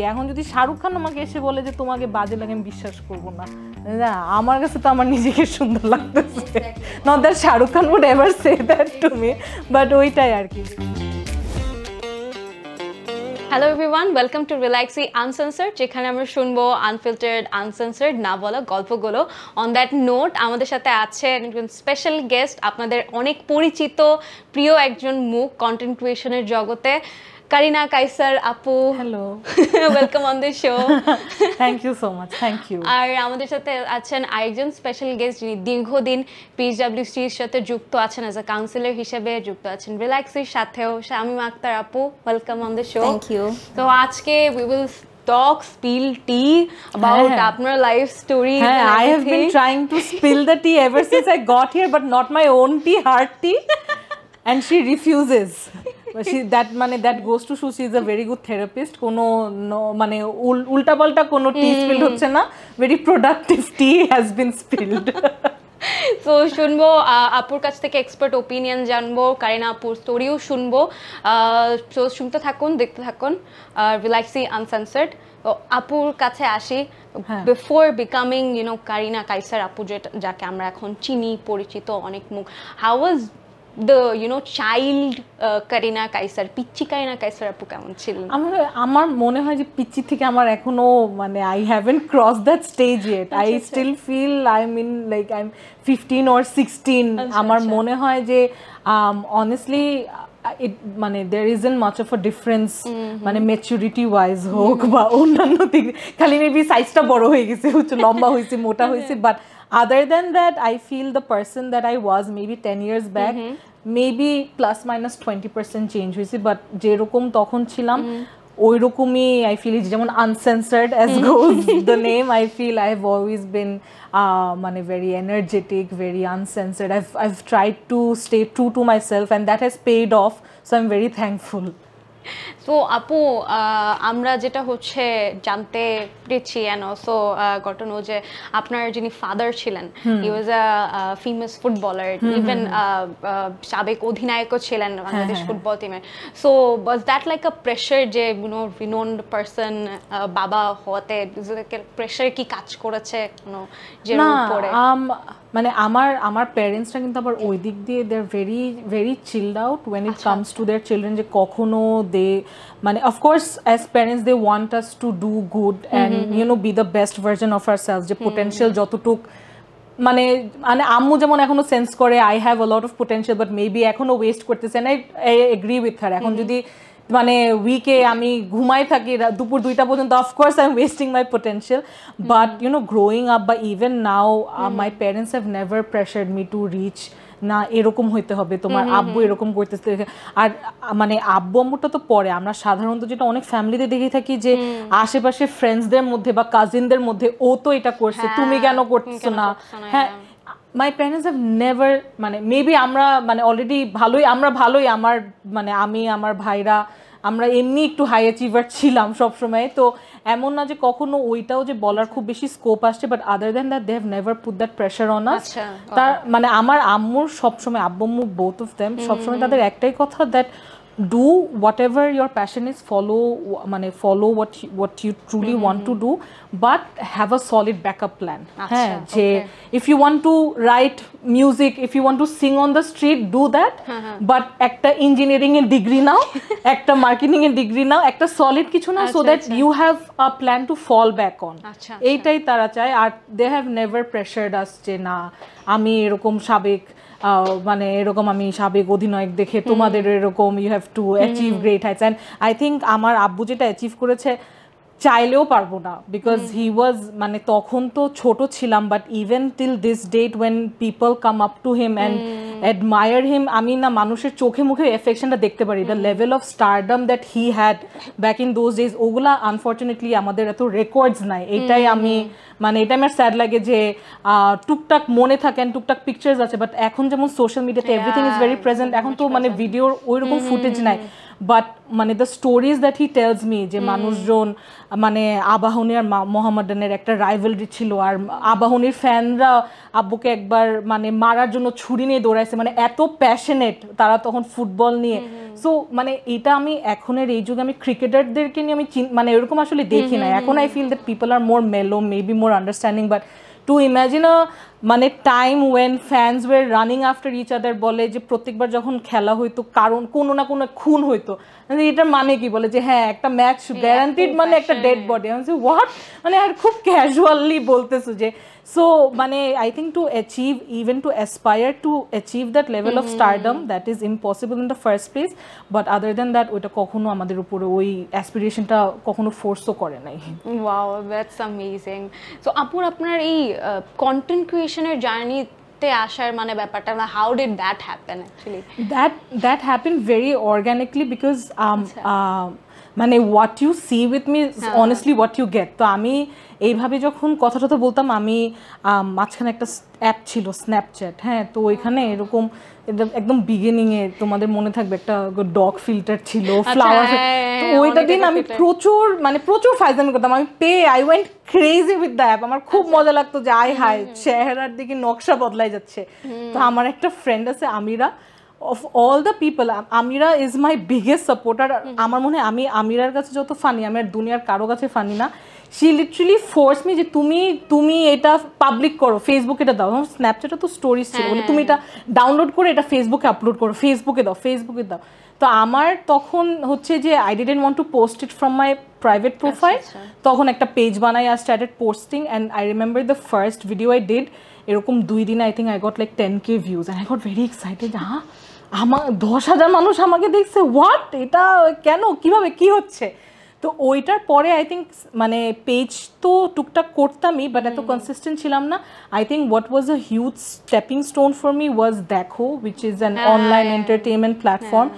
এখন যদি শাহরুখ খান আমাকে এসে বলে যে তোমাকে বাজে লাগে, আমি বিশ্বাস করবো না। আমার কাছে তো আমার নিজেকে সুন্দর লাগতেছে। Not that Shahrukh Khan would ever say that to me, but ওইটাই আর কি। Hello everyone, welcome to Relaxy uncensored, যেখানে আমরা শুনবো আনফিল্টার্ড আনসেন্সার্ড না বলা গল্পগুলো। অন দ্যাট নোট আমাদের সাথে আছে একজন স্পেশাল গেস্ট, আপনাদের অনেক পরিচিত প্রিয় একজন মুখ কন্টেন্ট ক্রিয়েশনের জগতে, কারিনা কাইসার আপু। Hello, welcome on the show. Thank you so much. Thank you. আর আমাদের সাথে আছেন আরেকজন স্পেশাল গেস্ট, যিনি দীর্ঘদিন পিএইচডব্লিউসির সাথে যুক্ত আছেন, অ্যাজ আ কাউন্সিলর হিসেবে যুক্ত আছেন রিল্যাক্সির সাথেও, শামীম আক্তার আপু। Welcome on the show. Thank you. তো আজকে we will talk, spill tea about আপনার life story. I have been trying to spill the tea ever since I got here, but not my own tea, her tea, and she refuses. But that goes to show she is a very good therapist. কোনো মানে উল্টা পাল্টা কোনো tea spilled হচ্ছে না, very productive tea has been spilled. তো শুনবো আপুর কাছ থেকে এক্সপার্ট ওপিনিয়ন জানবো, কারিনা আপুর স্টোরিও শুনবো। তো শুনতে থাকুন, দেখতে থাকুন রিল্যাক্সি আনসেন্সার্ড। তো আপুর কাছে আসি, বিফোর বিকামিং কারিনা কাইসার আপু, যাকে আমরা এখন চিনি, পরিচিত অনেক মুখ, how was the child Kareena Kaiser, পিচ্চি কারিনা কাইসার আপু কেমন ছিলেন? আমার মনে হয় যে পিচ্চি থেকে আমার এখনো মানে I haven't crossed that stage yet. I still feel I'm in like I'm 15 or 16. আমার মনে হয় যে honestly মানে there isn't much of a difference মানে maturity wise হোক বা অন্যান্য দিক, খালি মেবি সাইজটা বড় হয়ে গেছে, লম্বা হয়েছে, মোটা হয়েছে, but other than that I feel the person that I was maybe 10 years back maybe plus minus 20% change হয়েছে, but যেরকম তখন ছিলাম ওই রকমই I feel যেমন uncensored as goes the name. I feel I have always been মানে very energetic, very uncensored. I've tried to stay true to myself and that has paid off, so I'm very thankful. তো আপু, আমরা যেটা হচ্ছে জানতে পেরেছি and also got to know যে আপনার যিনি ফাদার ছিলেন, he was a famous footballer, even সাবেক অধিনায়কও ছিলেন বাংলাদেশ ফুটবল টিমের। So was that like a pressure যে renowned person বাবা হতে, প্রেশার কি কাজ করেছে যে উপরে? মানে আমার প্যারেন্টসরা কিন্তু আবার ওই দিক দিয়ে they are very very chilled out when it comes to their children, যে কখনো দে মানে of course as parents they want us to do good and be the best version of ourselves, যে পোটেনশিয়াল যতটুক মানে আম্মু যেমন এখনো সেন্স করে I have a lot of potential but maybe এখনো ওয়েস্ট করতেছে, and I agree with her. এখন যদি মানে উইকে আমি ঘুমাই থাকি দুপুর 2টা পর্যন্ত, of course I am wasting my potential, but growing up বা even now my parents have never pressured me to reach না এরকম হইতে হবে, তোমার আব্বু এরকম করতেছে। আর মানে আব্বু আম্মুটা তো পরে, আমরা সাধারণত যেটা অনেক ফ্যামিলিতে দেখে থাকি যে আশেপাশে ফ্রেন্ডসদের মধ্যে বা কাজিনদের মধ্যে ও তো এটা করছে, তুমি কেন করতেছো না। হ্যাঁ, মাই প্যারেন্টস হ্যাভ নেভার মানে মেবি আমরা মানে অলরেডি আমরা ভালোই আমার মানে আমি আমার ভাইরা আমরা এমনি একটু হাই অ্যাচিভার ছিলাম সবসময়, তো এমন না যে কখনো ওইটাও যে বলার খুব বেশি স্কোপ আসছে, but other than that they have never put that pressure on us. তার মানে আমার আম্মুর সবসময়, আব্বু আম্মু বোথ অফ দেম সবসময় তাদের একটাই কথা, that do whatever your passion is, follow what you truly want to do, but have a solid backup plan. If you want to write music, if you want to sing on the street, do that, but একটা engineering এর degree নাও, একটা marketing এর degree নাও, একটা solid কিছু নাও, so that you have a plan to fall back on. এইটাই তারা চায়। আর they have never pressured us যে না আমি এরকম সাবেক মানে এরকম আমি সাবেক অধিনায়ক দেখে তোমাদের এরকম you have to achieve great heights. And I think আমার আব্বু যেটা অ্যাচিভ করেছে চাইলেও পারবো না, বিকজ হি ওয়াজ মানে তখন তো ছোট ছিলাম, but even till this date when people come up to him and admire him, আমি না মানুষের চোখে মুখে এফেকশনটা দেখতে পারি, the level of stardom that he had back in those days, ওগুলা আনফর্চুনেটলি আমাদের এত রেকর্ডস নাই। এটাই আমি মানে এটা আমার স্যাড লাগে যে টুকটাক মনে থাকেন, টুকটাক পিকচার্স আছে, বাট এখন যেমন সোশ্যাল মিডিয়াতে এভরিথিং ইজ ভেরি প্রেজেন্ট, এখন তো মানে ভিডিওর ওইরকম ফুটেজ নাই, বাট মানে the stories that he tells me যে মানুষজন মানে আবাহনী আর মোহামেডানের একটা রাইভালরি ছিল, আর আবাহনীর ফ্যানরা আব্বুকে একবার মানে মারার জন্য ছুরি নিয়ে দৌড়াইছে, মানে এত প্যাশনেট তারা তখন ফুটবল নিয়ে। সো মানে এটা আমি এখনের এই যুগে আমি ক্রিকেটারদেরকে নিয়ে আমি মানে এরকম আসলে দেখি না এখন I feel that people are more mellow maybe more understanding but to imagine a মানে time when fans were running after each other বলে যে প্রত্যেকবার যখন খেলা হইতো কারণ কোনো না কোনো খুন হইতো এটার মানে কি বলে যে হ্যাঁ একটা ম্যাচ গ্যারান্টিড মানে একটা ডেড বডি আমি হোয়াট মানে আর খুব ক্যাজুয়ালি বলতেছো যে সো মানে I think to achieve even to aspire to achieve that level of stardom that is impossible in the first place but other than that ওইটা কখনো আমাদের উপরে ওই অ্যাসপিরেশনটা কখনো ফোর্সও করে নাই ওয়াও দ্যাটস অ্যামেজিং সো আপুর আপনার এই কন্টেন্ট ক্রিয়েশনের জার্নিতে আসার মানে ব্যাপারটা how did that happen actually that happen very organically because মানে what you see with me honestly what you get তো আমি এইভাবে যখন কথা টথা বলতাম আমি মাঝখানে একটা অ্যাপ ছিল স্ন্যাপচ্যাট হ্যাঁ তো ওইখানে এরকম একদম বিগিনিংয়ে তোমাদের মনে থাকবে একটা ডগ ফিল্টার ছিল ফ্লাওয়ার তো ওইটা দিন আমি প্রচুর ফাইজলামি করতাম আমি I went crazy with the app আমার খুব মজা লাগতো যে হাই চেহারার দিকে নকশা বদলাই যাচ্ছে তো আমার একটা ফ্রেন্ড আছে আমিরা of all the people Amira is my biggest supporter আমার মনে হয় আমি আমিরার কাছে যত ফানি আমি আর দুনিয়ার কারো কাছে ফানি না she literally forced me যে তুমি এটা পাবলিক করো ফেসবুকে এটা দাও স্ন্যাপচ্যাটে তো স্টোরিজ ছিল বলে তুমি এটা ডাউনলোড করে এটা ফেসবুকে আপলোড করো ফেসবুকে দাও তো আমার তখন হচ্ছে যে I didn't want to post it from my private profile তখন একটা পেজ বানাই I started posting and I remember the first video I did এরকম 2 দিনে I think I got like 10K views and I got very excited হ্যাঁ আমার 10,000 মানুষ আমাকে দেখছে হোয়াট এটা কেন কিভাবে কি হচ্ছে তো ওইটার পরে আই থিঙ্ক মানে পেজ তো টুকটাক করতামই বাট এত কনসিস্টেন্ট ছিলাম না I think what was a huge stepping stone for me was Dekho which is an online entertainment platform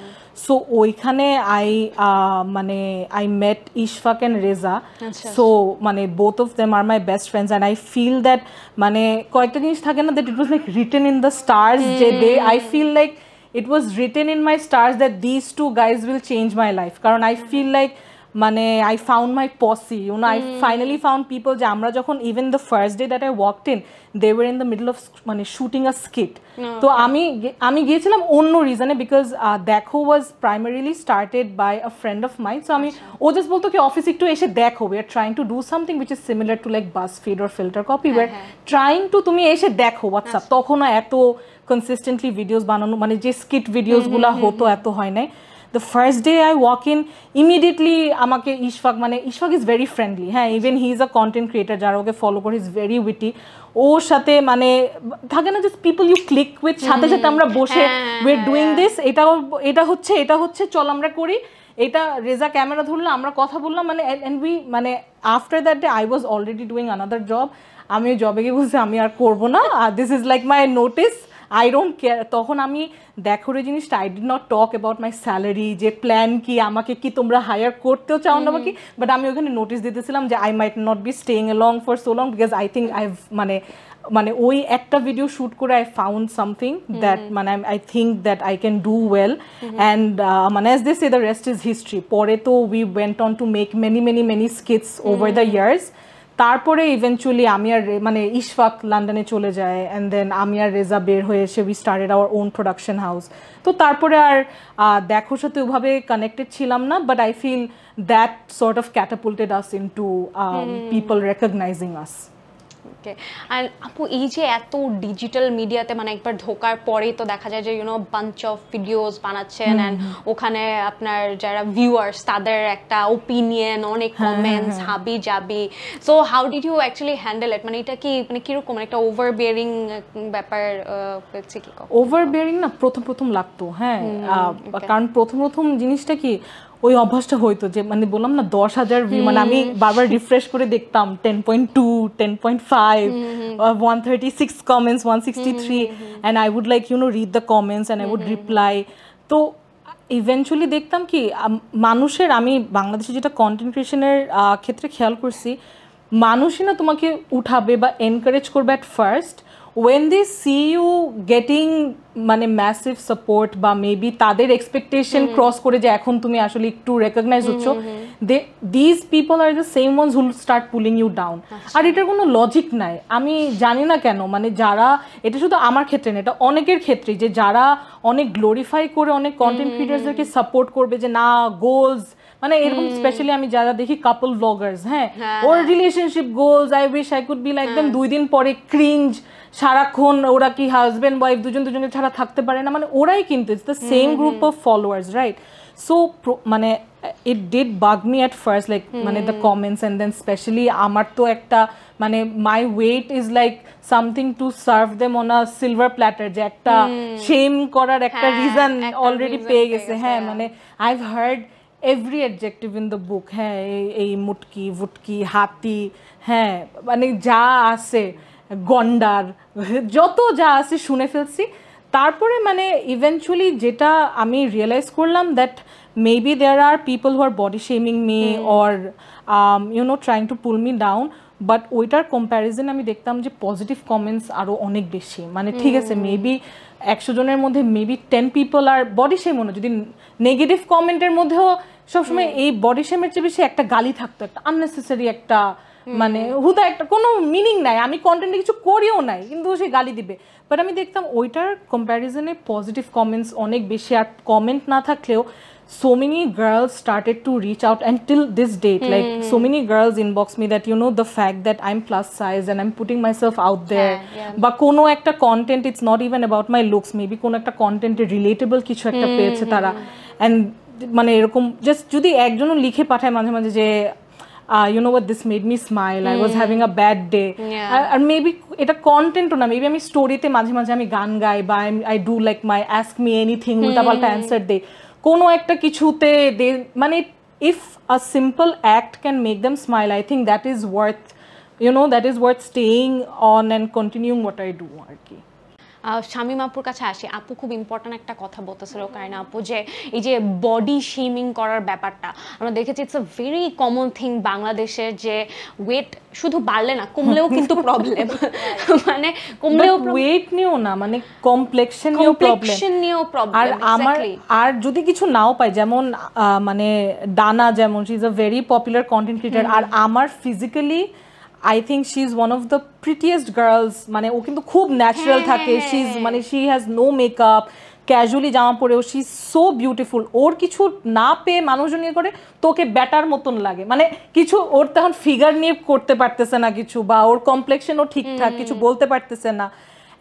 so ওইখানে I met Ishfaq and Reza so মানে both of them are my best friends and I feel that মানে কয়েকটা জিনিস থাকে না that it was like written in the stars যে they I feel like it was written in my stars that these two guys will change my life karon I feel like mane I found my posse I finally found people je amra jokhon even the first day that I walked in they were in the middle of mane shooting a skit to ami giyechilam onno reason because dekho was primarily started by a friend of mine so ami o just bolto ki office ekটু eshe dekho we are trying to do something which is similar to like BuzzFeed or Filter Copy we're trying to tumi eshe dekho what's up তখন এত consistently videos বানানো মানে যে skit videos গুলা হতো এত হয় নাই the first day I walk in immediately আমাকে ইশফাক is very friendly হ্যাঁ even he is a content creator যারা ওকে ফলো করে is very witty ওর সাথে মানে থাকে না just people you click with সাথে সাথে আমরা বসে we're doing this এটা হচ্ছে চল আমরা করি এটা রেজা ক্যামেরা ধরলো আমরা কথা বললাম মানে and we মানে after that day I was already doing another job আমি জবে গিয়ে বলছি আমি আর করব না this is like my notice I don't care তখন আমি দেখো রে জিনিসটা I did not talk about my salary যে প্ল্যান কি আমাকে কি তোমরা হায়ার করতেও চাও না কি বাট আমি ওখানে নোটিস দিতেছিলাম যে I might not be staying along for so long because I think I've মানে ওই একটা ভিডিও শুট করে I found something that মানে I think that I can do well and মানে as they say the rest is history পরে তো we went on to make many skits over the years তারপরে eventually আমি আর মানে ইশফাক লন্ডনে চলে যায় অ্যান্ড দেন আমি আর রেজা বের হয়ে এসে we started our own production house তো তারপরে আর দেখোর সাথে ওভাবে কানেক্টেড ছিলাম না but I feel that sort of catapulted us into people recognizing us okay আর আপু এই যে এত ডিজিটাল মিডিয়াতে মানে একবার ঢোকার পরেই তো দেখা যায় যে বাঞ্চ অফ ভিডিওস বানাচ্ছেন অ্যান্ড ওখানে আপনার যারা ভিউয়ার্স তাদের একটা ওপিনিয়ন অনেক কমেন্টস হাবি যাবি so how did you actually handle it মানে এটা কি মানে কিরকম একটা ওভারবিয়ারিং ব্যাপার হচ্ছে কি ওভারবিয়ারিং না প্রথম লাগতো হ্যাঁ কারণ প্রথম জিনিসটা কি ওই অভ্যাসটা হইতো যে মানে বললাম না 10,000 ভিউ মানে আমি বারবার রিফ্রেশ করে দেখতাম 10.2 10.5 136 comments 163 and I would like read the comments and I would reply তো ইভেন্চুয়ালি দেখতাম কি মানুষের আমি বাংলাদেশে যেটা কন্টেন্ট ক্রিয়েশনের ক্ষেত্রে খেয়াল করছি মানুষই না তোমাকে উঠাবে বা এনকারেজ করবে at first when they see you getting মানে massive support বা maybe তাদের expectation cross করে যে এখন তুমি আসলে একটু recognize হচ্ছ these people are the same ones who will start pulling you down. আর এটার কোনো লজিক নাই, আমি জানি না কেন, মানে যারা, এটা শুধু আমার ক্ষেত্রে না, এটা অনেকের ক্ষেত্রে, যে যারা অনেক গ্লোরিফাই করে অনেক কন্টেন্ট ক্রিয়েটার্সদেরকে সাপোর্ট করবে যে না গোলস, মানে এরকম স্পেশালি আমি যারা দেখি কাপল ব্লগার্স, হ্যাঁ or relationship goals, I wish I could be like them, 2 দিন পরে ক্রিঞ্জ, সারাক্ষণ ওরা কি হাজব্যান্ড ওয়াইফ দুজনকে ছাড়া থাকতে পারে না, মানে ওরাই কিন্তু it's the same group of followers, right? So মানে it did bug me at first, like মানে the comments, and then especially আমার তো একটা মানে my weight is like something to serve them on a silver platter, যে একটা shame করার একটা reason already পেয়ে গেছে, হ্যাঁ মানে I've heard every adjective in the book, হ্যাঁ এই মুটকি ভুটকি হাতি, হ্যাঁ মানে যা আছে গন্ডার, যত যা আছে শুনে ফেলছি। তারপরে মানে ইভেনচুয়ালি যেটা আমি রিয়েলাইজ করলাম that maybe there are people who are body shaming me or you know trying to pull me down, but ওইটার কম্প্যারিজন আমি দেখতাম যে পজিটিভ কমেন্টস আরও অনেক বেশি, মানে ঠিক আছে মেবি 100 জনের মধ্যে মেবি 10 পিপল আর বডি শেম, না যদি নেগেটিভ কমেন্টের মধ্যেও সবসময় এই বডি শেমের চেয়ে বেশি একটা গালি থাকতো, একটা আননেসেসারি একটা মানে হুদা একটা কোনো মিনিং নাই, আমি কন্টেন্টে কিছু করিও নাই কিন্তু সে গালি দিবে, বাট আমি দেখতাম ওইটার কম্প্যারিজনে পজিটিভ কমেন্টস অনেক বেশি, আর কমেন্ট না থাকলেও so many girls started to reach out, and till this date like so many girls inbox me that you know the fact that I'm plus size and I'm putting myself out there, বা কোনো একটা content, it's not even about my looks, maybe কোনো একটা content relatable কিছু একটা পেয়েছে তারা, and মানে এরকম just যদি একজনও লিখে পাঠায় মাঝে মাঝে যে you know what, this made me smile, I was having a bad day, R maybe এটা কন্টেন্টও না, মেবি আমি স্টোরিতে মাঝে মাঝে আমি গান গাই বা I do like my ask me anything উল্টাপাল্টা অ্যান্সার দেই, কোনো একটা কিছুতে মানে if a simple act can make them smile, I think that is worth, you know, that is worth staying on and continuing what I do আর কি। শামীম আপুর কাছে আসি, আপু খুব ইম্পর্টেন্ট একটা কথা বলতেছিল, কারণ আপু যে এই যে বডি শেমিং করার ব্যাপারটা আমরা দেখেছি, it's a very common thing বাংলাদেশের, যে ওয়েট শুধু বাড়লে না কমলেও কিন্তু প্রবলেম, মানে কমলেও ওয়েট নিয়েও না, মানে কমপ্লেক্সন নিয়েও প্রবলেম, আর আমার আর যদি কিছু নাও পাই, যেমন মানে ডানা যেমন she is a very popular content creator, আর আমার physically I think she's one of the prettiest girls, মানে ও কিন্তু খুব ন্যাচারাল থাকে, she's মানে she has no makeup, casually জামা পরেও she is so beautiful, ওর কিছু না পেয়ে মানুষজন নিয়ে করে তোকে ব্যাটার মতন লাগে, মানে কিছু ওর তখন ফিগার নিয়ে করতে পারতেছে না কিছু, বা ওর কমপ্লেক্সনও ঠিকঠাক কিছু বলতে পারতেছে না,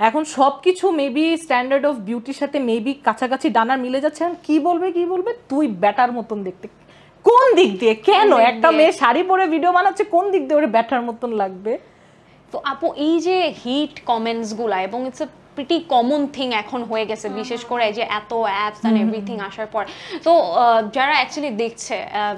এখন সব কিছু মেবি স্ট্যান্ডার্ড অফ বিউটির সাথে মেবি কাছাকাছি ডানার মিলে যাচ্ছে, কি বলবে তুই ব্যাটার মতন দেখতে, কোন দিক দিয়ে, কেন একটা মেয়ে শাড়ি পরে ভিডিও বানাচ্ছে, কোন দিক দিয়ে ওর ব্যাটার মতন লাগবে? তো আপু এই যে হিট কমেন্টস গুলা, এবং it's a pretty common thing এখন হয়ে গেছে, বিশেষ করে যে এত অ্যাপস অ্যান্ড এভরিথিং আসার পর, তো যারা অ্যাকচুয়ালি দেখছে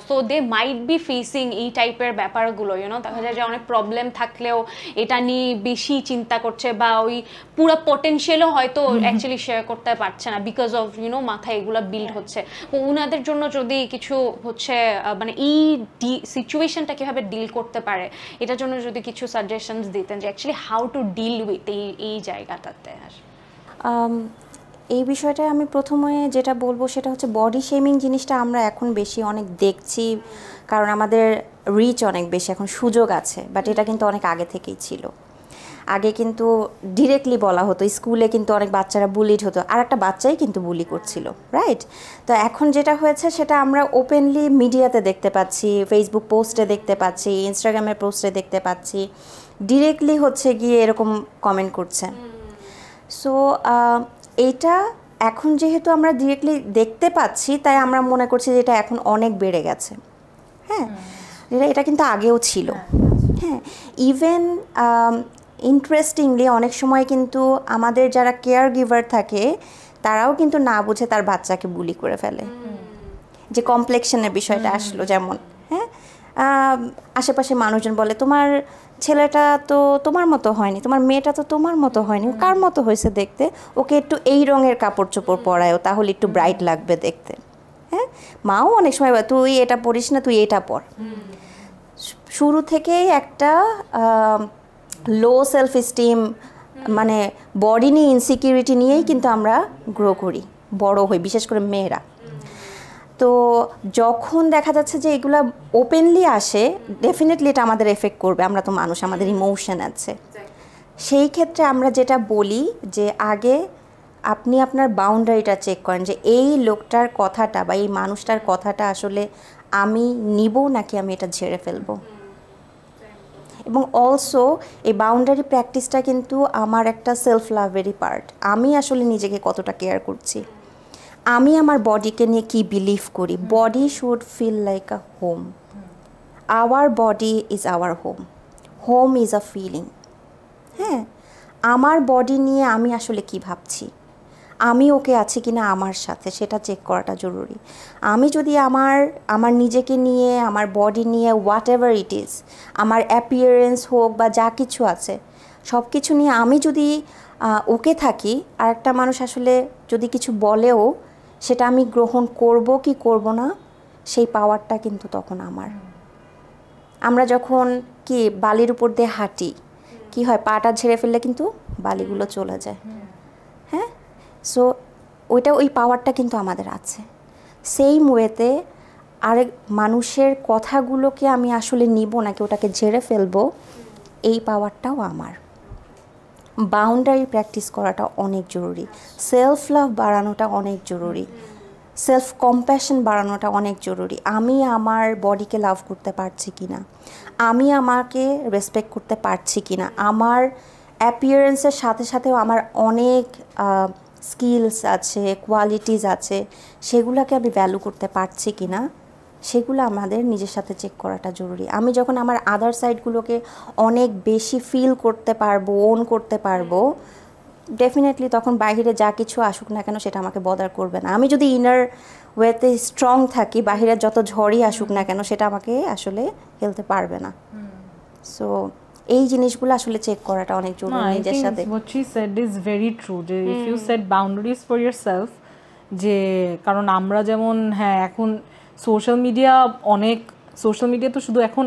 so they might be facing এই টাইপের ব্যাপারগুলো, ইউনো দেখা যায় যে অনেক প্রবলেম থাকলেও এটা নিয়ে বেশি চিন্তা করছে, বা ওই পুরো পটেনশিয়ালও হয়তো অ্যাকচুয়ালি শেয়ার করতে পারছে না বিকজ অফ ইউনো মাথায় এগুলো বিল্ড হচ্ছে। তো ওনাদের জন্য যদি কিছু হচ্ছে মানে এই সিচুয়েশনটা কীভাবে ডিল করতে পারে, এটার জন্য যদি কিছু সাজেশনস দিতেন যে actually how to deal with এই জায়গাটাতে। এই বিষয়টা আমি প্রথমে যেটা বলবো সেটা হচ্ছে বডি শেমিং জিনিসটা আমরা এখন বেশি অনেক দেখছি, কারণ আমাদের রিচ অনেক বেশি, এখন সুযোগ আছে, বাট এটা কিন্তু অনেক আগে থেকেই ছিল। আগে কিন্তু ডিরেক্টলি বলা হতো, স্কুলে কিন্তু অনেক বাচ্চারা বুলিড হতো, আর একটা বাচ্চাই কিন্তু বুলি করছিল, রাইট? তো এখন যেটা হয়েছে সেটা আমরা ওপেনলি মিডিয়াতে দেখতে পাচ্ছি, ফেসবুক পোস্টে দেখতে পাচ্ছি, ইনস্টাগ্রামের পোস্টে দেখতে পাচ্ছি, ডিরেক্টলি হচ্ছে গিয়ে এরকম কমেন্ট করছে। সো এটা এখন যেহেতু আমরা ডিরেক্টলি দেখতে পাচ্ছি, তাই আমরা মনে করছি যে এটা এখন অনেক বেড়ে গেছে, হ্যাঁ, এটা কিন্তু আগেও ছিল, হ্যাঁ। ইভেন ইন্টারেস্টিংলি অনেক সময় কিন্তু আমাদের যারা কেয়ার গিভার থাকে তারাও কিন্তু না বুঝে তার বাচ্চাকে বুলি করে ফেলে, যে কমপ্লেক্সনের বিষয়টা আসলো, যেমন হ্যাঁ আশেপাশে মানুষজন বলে তোমার ছেলেটা তো তোমার মতো হয়নি, তোমার মেয়েটা তো তোমার মতো হয়নি, কার মতো হয়েছে দেখতে, ওকে একটু এই রঙের কাপড় চোপড় পরায়ও তাহলে একটু ব্রাইট লাগবে দেখতে, হ্যাঁ। মাও অনেক সময় বলে তুই এটা পরিস না, তুই এটা পর। শুরু থেকেই একটা লো সেলফ এস্টিম, মানে বডি নিয়ে ইনসিকিউরিটি নিয়েই কিন্তু আমরা গ্রো করি, বড় হই, বিশেষ করে মেয়েরা। তো যখন দেখা যাচ্ছে যে এগুলা ওপেনলি আসে, ডেফিনেটলি এটা আমাদের এফেক্ট করবে, আমরা তো মানুষ, আমাদের ইমোশন আছে। সেই ক্ষেত্রে আমরা যেটা বলি যে আগে আপনি আপনার বাউন্ডারিটা চেক করেন যে এই লোকটার কথাটা বা এই মানুষটার কথাটা আসলে আমি নিব নাকি আমি এটা ঝেড়ে ফেলবো। এবং অলসো এই বাউন্ডারি প্র্যাকটিসটা কিন্তু আমার একটা সেলফ লাভেরই পার্ট। আমি আসলে নিজেকে কতটা কেয়ার করছি, আমি আমার বডিকে নিয়ে কি বিলিভ করি। Body should feel like a home. Our body is our home, home is a feeling. হ্যাঁ, আমার বডি নিয়ে আমি আসলে কি ভাবছি, আমি ওকে আছি কিনা আমার সাথে, সেটা চেক করাটা জরুরি। আমি যদি আমার নিজেকে নিয়ে, আমার বডি নিয়ে, হোয়াট এভার ইট ইজ, আমার অ্যাপিয়ারেন্স হোক বা যা কিছু আছে সব কিছু নিয়ে আমি যদি ওকে থাকি, আর একটা মানুষ আসলে যদি কিছু বলেও সেটা আমি গ্রহণ করব কি করব না, সেই পাওয়ারটা কিন্তু তখন আমার। আমরা যখন কি বালির উপর দিয়ে হাঁটি, কি হয়, পাটা ঝেড়ে ফেললে কিন্তু বালিগুলো চলে যায়। হ্যাঁ, সো ওই পাওয়ারটা কিন্তু আমাদের আছে। সেইম ওয়েতে আরেক মানুষের কথাগুলোকে আমি আসলে নিব নাকি ওটাকে ঝেড়ে ফেলবো, এই পাওয়ারটাও আমার। বাউন্ডারি প্র্যাকটিস করাটা অনেক জরুরি, সেলফ লাভ বাড়ানোটা অনেক জরুরি, সেলফ কম্প্যাশন বাড়ানোটা অনেক জরুরি। আমি আমার বডিকে লাভ করতে পারছি কি না, আমি আমাকে রেসপেক্ট করতে পারছি কি না, আমার অ্যাপিয়ারেন্সের সাথে সাথেও আমার অনেক স্কিলস আছে, কোয়ালিটিস আছে, সেগুলোকে আমি ভ্যালু করতে পারছি কি না, সেগুলো আমাদের নিজের সাথে চেক করাটা জরুরি। আমি যখন আমার আদার সাইডগুলোকে অনেক বেশি ফিল করতে পারবো, ওন করতে পারবো, ডেফিনেটলি তখন বাইরে যা কিছু আসুক না কেন সেটা আমাকে বদার করবে না। আমি যদি ইনার ওয়েতে স্ট্রং থাকি, বাইরে যত ঝড়ই আসুক না কেন সেটা আমাকে আসলে ফেলতে পারবে না। সো এই জিনিসগুলো আসলে চেক করাটা অনেক জরুরি নিজের সাথে। what she said is very true, যে if you set boundaries for yourself, যে কারণ আমরা যেমন হ্যাঁ এখন সোশ্যাল মিডিয়া তো শুধু এখন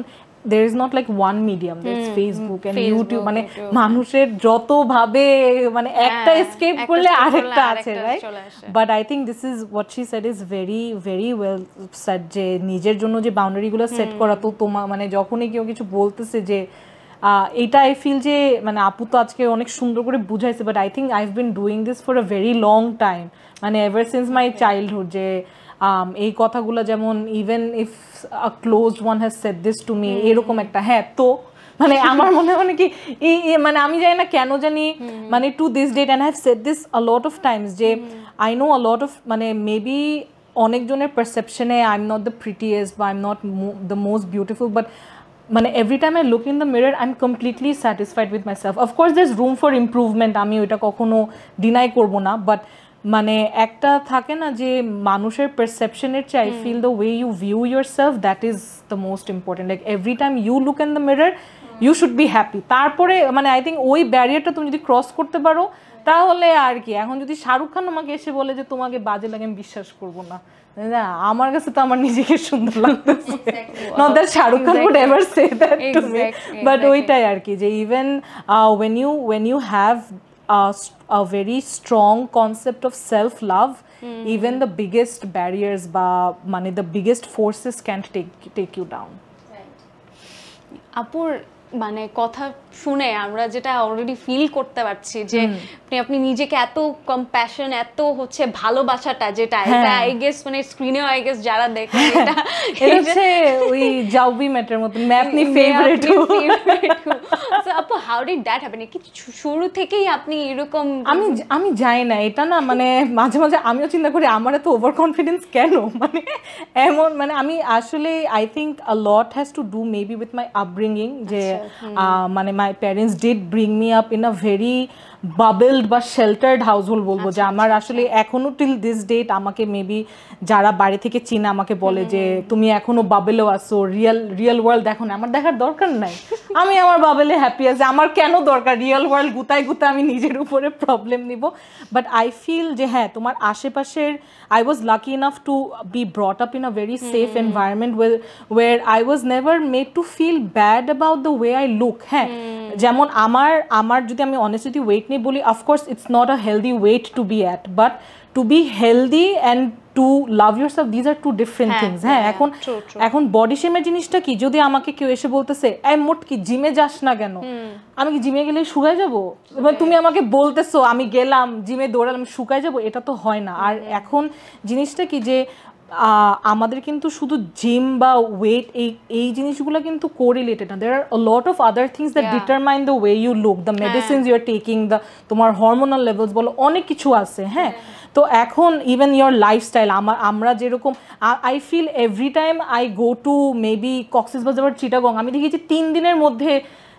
there is not like one medium, there's Facebook and YouTube, মানে মানুষের যতভাবে মানে একটা এসকেপ করলে আরেকটা আছে, right? But I think this is what she said is very very well said, যে নিজের জন্য যে বাউন্ডারিগুলো সেট করা। তো তোমার মানে যখনই কেউ কিছু বলতেছে যে এটা আই ফিল যে মানে আপু তো আজকে অনেক সুন্দর করে বুঝাইছে, but I think I have been doing this for a very long time, মানে এভার সিন্স মাই চাইল্ডহুড, যে এই কথাগুলো যেমন even if a closed one has said this to me, এরকম একটা হ্যাঁ তো মানে আমার মনে হয় কি মানে আমি জানি না কেন জানি মানে to this date, and I have said this a lot of times, যে I know a lot of মানে মেবি অনেকজনের পারসেপশনে I am not the prettiest বা I am not the most beautiful, but মানে every time I look in the mirror I am completely satisfied with my self. Of course there is room for improvement, আমি ওইটা কখনো deny করবো না, but মানে একটা থাকে না যে মানুষের পারসেপশনের চেয়ে I feel the way you view yourself, that is the most important. Like every time you look in the mirror you should be happy. তারপরে মানে আই থিঙ্ক ওই ব্যারিয়ারটা তুমি যদি ক্রস করতে পারো তাহলে আর কি। এখন যদি শাহরুখ খান আমাকে এসে বলে যে তোমাকে বাজে লাগে, আমি বিশ্বাস করবো না। আমার কাছে তো আমার নিজেকে সুন্দর লাগতেছে, not that Shahrukh Khan would ever say that to me, but ওইটাই আর কি, যে even when you have a very strong concept of self love, even the biggest barriers বা মানে the biggest forces can't take you down. আপুর মানে কথা শুনে আমরা যেটা অলরেডি ফিল করতে পারছি যে আপনি নিজেকে এত কম্প্যাশন, এত হচ্ছে ভালোবাসাটা, যেটা এটা আই গেস মানে স্ক্রিনে আই গেস যারা দেখে এটা হচ্ছে ওই জাউবি ম্যাটের মত মে আপনি ফেভারিট হো। সো আপু হাউ ডিড দ্যাট হ্যাপেন? কি শুরু থেকেই আপনি এরকম? আমি জানি না, এটা না মানে মাঝে মাঝে আমিও চিন্তা করি আমার এত ওভার কনফিডেন্স কেন, মানে এমন মানে আমি আসলে I think a lot has to do maybe with my upbringing, যে মানে my parents did bring me up in a very bubbled বা sheltered household বলবো, যে আমার আসলে এখনো till this date আমাকে মেবি যারা বাড়ি থেকে চিনা আমাকে বলে যে তুমি এখনো বাবেলেও আছো, রিয়েল ওয়ার্ল্ড দেখো না। আমার দেখার দরকার নাই, আমি আমার বাবেলে হ্যাপি আছি, আমার কেন দরকার রিয়েল ওয়ার্ল্ড গুতায় আমি নিজের উপরে প্রবলেম নিব। বাট আই ফিল যে হ্যাঁ তোমার আশেপাশের I was lucky enough to be brought up in a very safe environment where I was never made to feel bad about the way I look. হ্যাঁ যেমন আমার যদি আমি honestly weight নিয়ে বলি, of course it's not a healthy weight to be at, but to be healthy and to love yourself, these are two different things. হ্যাঁ, এখন body শেমের জিনিসটা কি, যদি আমাকে কেউ এসে বলতেছে এই মোট কি জিমে যাস না কেন, আমি কি জিমে গেলে শুকায় যাবো? এবার তুমি আমাকে বলতেছো আমি গেলাম জিমে দৌড়ালাম শুকায় যাবো, এটা তো হয় না। আর এখন জিনিসটা কি যে আমাদের কিন্তু শুধু জিম বা ওয়েট এই জিনিসগুলো কিন্তু কোরিলেটেড না, there are a lot of other things that determine the way you look, the medicines you are taking, the তোমার হরমোনাল লেভেলস বলো, অনেক কিছু আছে। হ্যাঁ, তো এখন ইভেন ইয়োর লাইফস্টাইল, আমরা যেরকম I feel every time I go to maybe Cox's Bazar বা চিটাগং, আমি দেখি যে 3 দিনের মধ্যে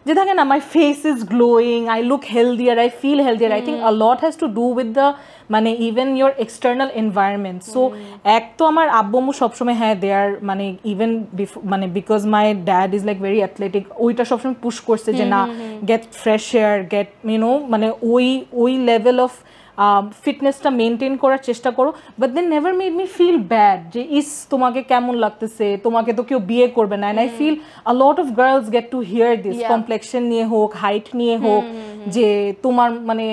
যে থাকে না, my face is glowing, I look healthier, I feel healthier. I think a lot has to do with the মানে even your external environment. So এক তো আমার আব্বু আম্মু সবসময় হ্যাঁ দে আর মানে ইভেন মানে because my dad is like very athletic, ওইটা সবসময় পুশ করছে যে না get fresh air, get you know মানে ওই লেভেল অফ ফিটনেসটা মেনটেন করার চেষ্টা করো, but then never made me feel bad যে ইস তোমাকে কেমন লাগতেছে, তোমাকে তো কেউ বিয়ে করবে না। And I feel a lot of girls get to hear this, complexion নিয়ে হোক, হাইট নিয়ে হোক, যে তোমার মানে